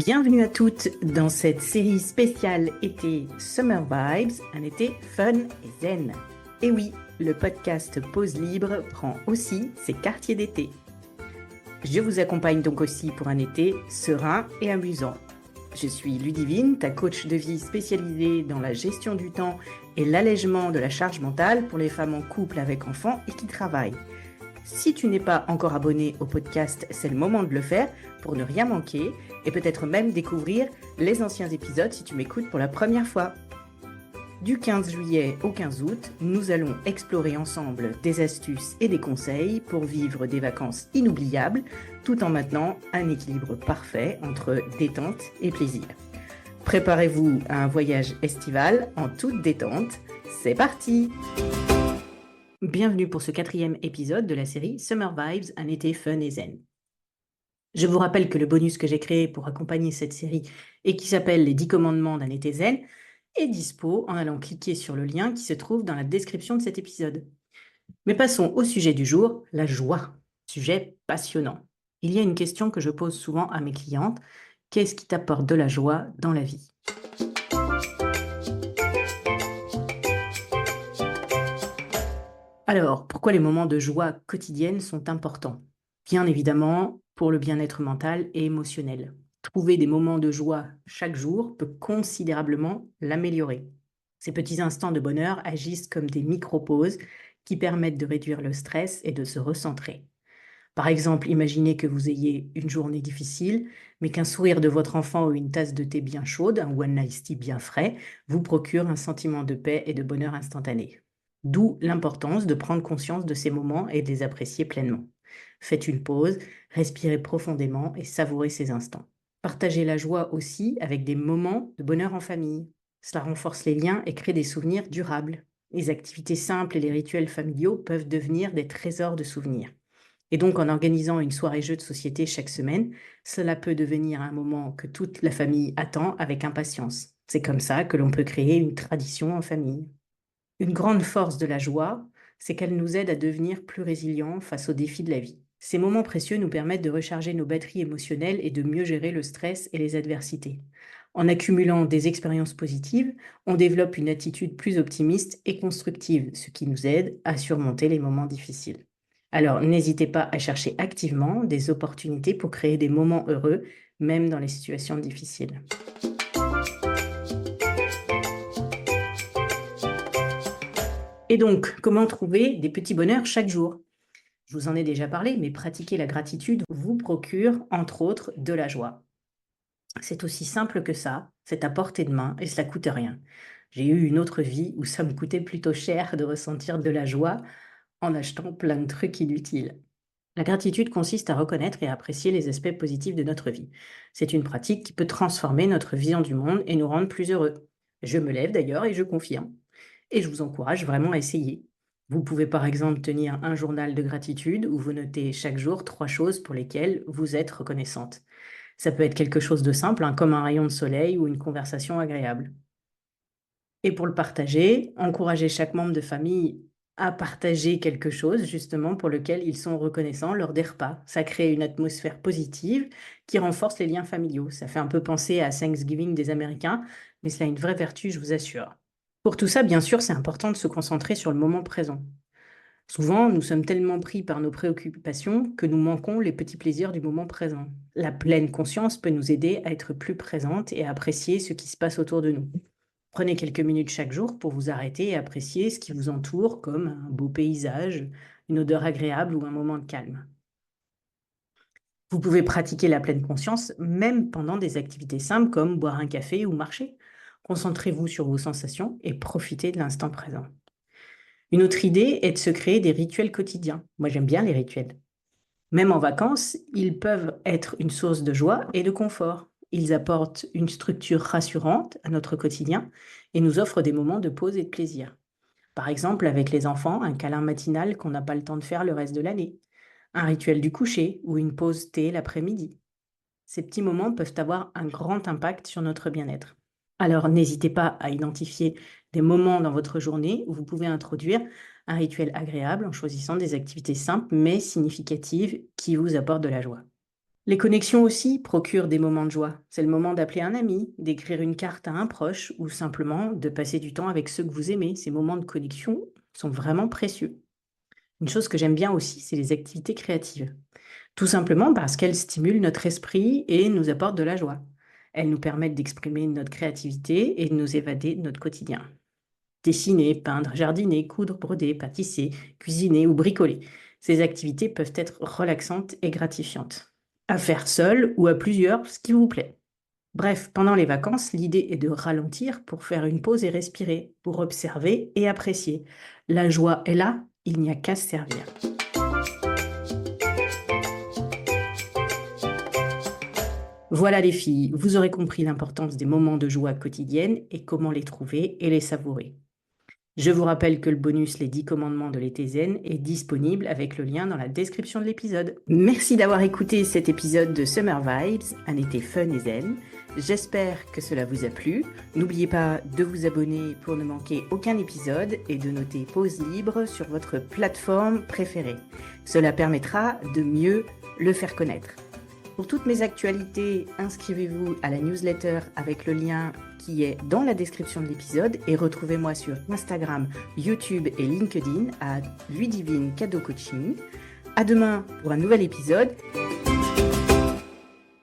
Bienvenue à toutes dans cette série spéciale été Summer Vibes, un été fun et zen. Et oui, le podcast Pause Libre prend aussi ses quartiers d'été. Je vous accompagne donc aussi pour un été serein et amusant. Je suis Ludivine, ta coach de vie spécialisée dans la gestion du temps et l'allègement de la charge mentale pour les femmes en couple avec enfants et qui travaillent. Si tu n'es pas encore abonné au podcast, c'est le moment de le faire pour ne rien manquer et peut-être même découvrir les anciens épisodes si tu m'écoutes pour la première fois. Du 15 juillet au 15 août, nous allons explorer ensemble des astuces et des conseils pour vivre des vacances inoubliables tout en maintenant un équilibre parfait entre détente et plaisir. Préparez-vous à un voyage estival en toute détente. C'est parti! Bienvenue pour ce 4e épisode de la série Summer Vibes, un été fun et zen. Je vous rappelle que le bonus que j'ai créé pour accompagner cette série et qui s'appelle Les 10 commandements d'un été zen est dispo en allant cliquer sur le lien qui se trouve dans la description de cet épisode. Mais passons au sujet du jour, la joie. Sujet passionnant. Il y a une question que je pose souvent à mes clientes. Qu'est-ce qui t'apporte de la joie dans la vie ? Alors, pourquoi les moments de joie quotidienne sont importants ? Bien évidemment, pour le bien-être mental et émotionnel. Trouver des moments de joie chaque jour peut considérablement l'améliorer. Ces petits instants de bonheur agissent comme des micro-pauses qui permettent de réduire le stress et de se recentrer. Par exemple, imaginez que vous ayez une journée difficile, mais qu'un sourire de votre enfant ou une tasse de thé bien chaude, un one night tea bien frais, vous procure un sentiment de paix et de bonheur instantané. D'où l'importance de prendre conscience de ces moments et de les apprécier pleinement. Faites une pause, respirez profondément et savourez ces instants. Partagez la joie aussi avec des moments de bonheur en famille. Cela renforce les liens et crée des souvenirs durables. Les activités simples et les rituels familiaux peuvent devenir des trésors de souvenirs. Et donc, en organisant une soirée jeu de société chaque semaine, cela peut devenir un moment que toute la famille attend avec impatience. C'est comme ça que l'on peut créer une tradition en famille. Une grande force de la joie, c'est qu'elle nous aide à devenir plus résilients face aux défis de la vie. Ces moments précieux nous permettent de recharger nos batteries émotionnelles et de mieux gérer le stress et les adversités. En accumulant des expériences positives, on développe une attitude plus optimiste et constructive, ce qui nous aide à surmonter les moments difficiles. Alors, n'hésitez pas à chercher activement des opportunités pour créer des moments heureux, même dans les situations difficiles. Et donc, comment trouver des petits bonheurs chaque jour ? Je vous en ai déjà parlé, mais pratiquer la gratitude vous procure, entre autres, de la joie. C'est aussi simple que ça, c'est à portée de main et cela coûte rien. J'ai eu une autre vie où ça me coûtait plutôt cher de ressentir de la joie en achetant plein de trucs inutiles. La gratitude consiste à reconnaître et à apprécier les aspects positifs de notre vie. C'est une pratique qui peut transformer notre vision du monde et nous rendre plus heureux. Je me lève d'ailleurs et je confirme. Et je vous encourage vraiment à essayer. Vous pouvez par exemple tenir un journal de gratitude où vous notez chaque jour 3 choses pour lesquelles vous êtes reconnaissante. Ça peut être quelque chose de simple, comme un rayon de soleil ou une conversation agréable. Et pour le partager, encouragez chaque membre de famille à partager quelque chose justement pour lequel ils sont reconnaissants lors des repas. Ça crée une atmosphère positive qui renforce les liens familiaux. Ça fait un peu penser à Thanksgiving des Américains, mais cela a une vraie vertu, je vous assure. Pour tout ça, bien sûr, c'est important de se concentrer sur le moment présent. Souvent, nous sommes tellement pris par nos préoccupations que nous manquons les petits plaisirs du moment présent. La pleine conscience peut nous aider à être plus présente et à apprécier ce qui se passe autour de nous. Prenez quelques minutes chaque jour pour vous arrêter et apprécier ce qui vous entoure, comme un beau paysage, une odeur agréable ou un moment de calme. Vous pouvez pratiquer la pleine conscience même pendant des activités simples comme boire un café ou marcher. Concentrez-vous sur vos sensations et profitez de l'instant présent. Une autre idée est de se créer des rituels quotidiens. Moi, j'aime bien les rituels. Même en vacances, ils peuvent être une source de joie et de confort. Ils apportent une structure rassurante à notre quotidien et nous offrent des moments de pause et de plaisir. Par exemple, avec les enfants, un câlin matinal qu'on n'a pas le temps de faire le reste de l'année, un rituel du coucher ou une pause thé l'après-midi. Ces petits moments peuvent avoir un grand impact sur notre bien-être. Alors, n'hésitez pas à identifier des moments dans votre journée où vous pouvez introduire un rituel agréable en choisissant des activités simples mais significatives qui vous apportent de la joie. Les connexions aussi procurent des moments de joie. C'est le moment d'appeler un ami, d'écrire une carte à un proche ou simplement de passer du temps avec ceux que vous aimez. Ces moments de connexion sont vraiment précieux. Une chose que j'aime bien aussi, c'est les activités créatives. Tout simplement parce qu'elles stimulent notre esprit et nous apportent de la joie. Elles nous permettent d'exprimer notre créativité et de nous évader de notre quotidien. Dessiner, peindre, jardiner, coudre, broder, pâtisser, cuisiner ou bricoler. Ces activités peuvent être relaxantes et gratifiantes. À faire seul ou à plusieurs, ce qui vous plaît. Bref, pendant les vacances, l'idée est de ralentir pour faire une pause et respirer, pour observer et apprécier. La joie est là, il n'y a qu'à se servir. Voilà les filles, vous aurez compris l'importance des moments de joie quotidienne et comment les trouver et les savourer. Je vous rappelle que le bonus Les 10 commandements de l'été zen est disponible avec le lien dans la description de l'épisode. Merci d'avoir écouté cet épisode de Summer Vibes, un été fun et zen. J'espère que cela vous a plu. N'oubliez pas de vous abonner pour ne manquer aucun épisode et de noter Pause Libre sur votre plateforme préférée. Cela permettra de mieux le faire connaître. Pour toutes mes actualités, inscrivez-vous à la newsletter avec le lien qui est dans la description de l'épisode et retrouvez-moi sur Instagram, YouTube et LinkedIn à Ludivine Cadeau Coaching. À demain pour un nouvel épisode.